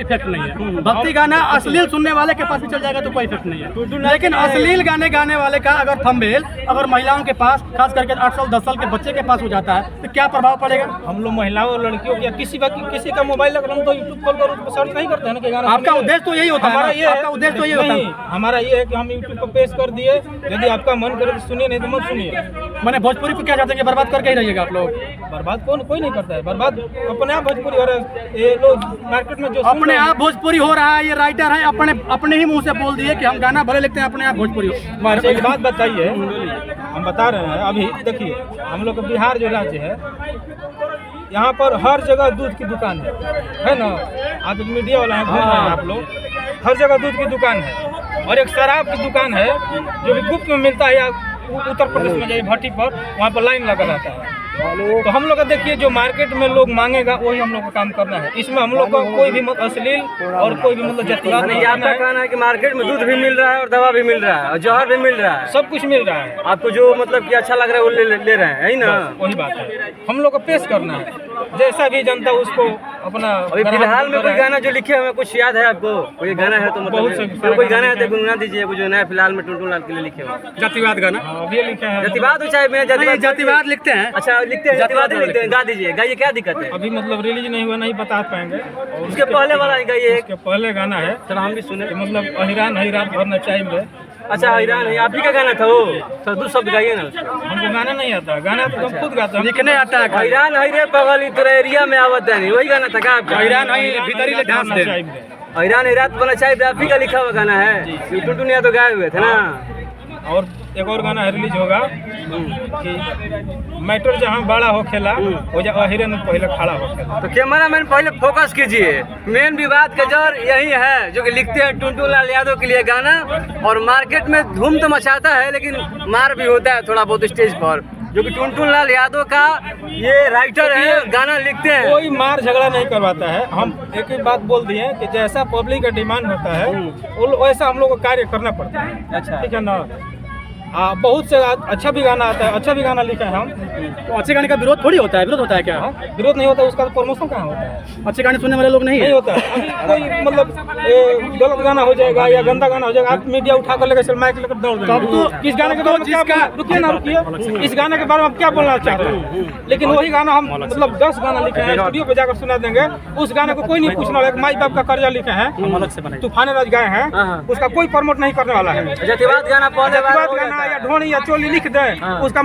Effect नहीं है। भक्ति गाना अश्लील सुनने वाले के पास भी चल जाएगा तो कोई इफेक्ट नहीं है, लेकिन अश्लील गाने गाने वाले का अगर थंबनेल अगर महिलाओं के पास, खास करके 8 साल 10 साल के बच्चे के पास हो जाता है तो क्या प्रभाव पड़ेगा? हम लोग महिलाओं और लड़कियों या किसी का मोबाइल अगर हम तो यूट्यूब खोल कर सर्च नहीं करते हैं ना कि गाना। आपका उद्देश्य तो यही होता है, हमारा ये आपका उद्देश्य तो यही होता है। हमारा ये है कि हम यूट्यूब पर पेश कर दिए, यदि आपका मन करे तो सुनिए, नहीं तो मत सुनिए। मैंने भोजपुरी को क्या चाहते हैं कि बर्बाद करके ही रहिएगा आप लोग? बर्बाद कोई नहीं करता है, बर्बाद अपने आप भोजपुरी हो रहा है। ये लोग मार्केट में जो अपने आप भोजपुरी हो रहा है, ये राइटर है अपने ही मुंह से बोल दिए कि हम गाना भले लिखते हैं, अपने आप भोजपुरी हो। एक बात बताइए, हम बता रहे हैं अभी देखिए, हम लोग का बिहार जो राज्य है, यहाँ पर हर जगह दूध की दुकान है ना। आज मीडिया वाला है, घूम रहे हैं आप लोग, हर जगह दूध की दुकान है और एक शराब की दुकान है जो भी गुप्त में मिलता है। या उत्तर प्रदेश में जाइए भट्टी पर, वहाँ पर लाइन लगा रहता है। तो हम लोग का देखिए, जो मार्केट में लोग मांगेगा वही हम लोग का काम करना है। इसमें हम लोग का कोई भी अश्लील और कोई भी मतलब जातिवाद नहीं। आपका कहना है कि मार्केट में दूध भी मिल रहा है और दवा भी मिल रहा है और जहर भी मिल रहा है, सब कुछ मिल रहा है। आपको जो मतलब कि अच्छा लग रहा है वो ले रहे हैं, यही ना? वही बात है, हम लोग को पेश करना है, जैसा भी जनता उसको अपना। अभी फिलहाल में कोई गाना जो लिखे हुए कुछ याद है आपको? कोई गाना है तो मतलब कोई गाना है तो गुनगुना दीजिए, जो नया फिलहाल में टुनटुन लाल के लिए लिखे हुए जातिवाद गाना अभी लिखे हैं। जातिवाद हो चाहे बिना जातिवाद लिखते हैं। अच्छा लिखते हैं, जातिवाद लिखते हैं, गा दीजिए, गाइए, क्या दिक्कत है? अभी मतलब रिलीज नहीं हुआ, नहीं बता पाएंगे। और उसके पहले वाला गाइए, उसके पहले गाना है, चलो हम भी सुने। मतलब अहिरान अहिरात भरना चाहिए। अच्छा हैरान है, आप ही का गाना था वो? सर दूसरा शब्द गाइए ना। हमको गाना नहीं आता, गाना तो हम खुद गाते हैं, लिखने आता है। हैरान है रे बगल तोरा एरिया में आवत है, वही गाना था क्या आपका? हैरान है भीतरी ले ढांस दे, हैरान हैरात बना चाहिए, आप ही का लिखा हुआ गाना है। टुनटुन यादव गाए हुए थे ना। और एक और गाना रिलीज होगा कि मैटर जहाँ बड़ा हो खेला हो जा अहिरन पहले खड़ा हो खेला। तो कैमरा मैन पहले फोकस कीजिए, मेन विवाद का जड़ यही है जो कि लिखते हैं टुनटुन लाल यादव के लिए गाना, और मार्केट में धूम तो मचाता है लेकिन मार भी होता है थोड़ा बहुत स्टेज पर, जो कि टुनटुन लाल यादव का ये राइटर है, गाना लिखते हैं। कोई मार झगड़ा नहीं करवाता है। हम एक ही बात बोल दिए कि जैसा पब्लिक का डिमांड होता है वैसा हम लोग को कार्य करना पड़ता है। अच्छा ठीक है ना। बहुत से अच्छा भी गाना आता है, अच्छा भी गाना लिखा है हम। तो अच्छे गाने का विरोध थोड़ी होता है, विरोध होता है क्या? विरोध नहीं होता, उसका प्रमोशन कहाँ होता है? अच्छे गाने सुनने वाले लोग नहीं होता है। अभी कोई मतलब गलत गाना हो जाएगा या गंदा गाना हो जाएगा, आप मीडिया उठा कर लेकर माइक लेकर दौड़ देंगे। तो इस गाने के बारे में क्या, रुकिए ना रुकिए, इस गाने के बारे में क्या बोलना चाहते हैं? लेकिन वही गाना हम मतलब 10 गाना लिखे हैं, स्टूडियो पे जाकर सुना देंगे, उस गाने को कोई नहीं पूछने वाला। माई बाप का कर्जा लिखे हैं, तूफान राज गाए हैं, उसका कोई प्रमोट नहीं करने वाला है। जातिवाद गाना पहले जातिवाद गाना या ढोनी या चोली लिख दे, उसका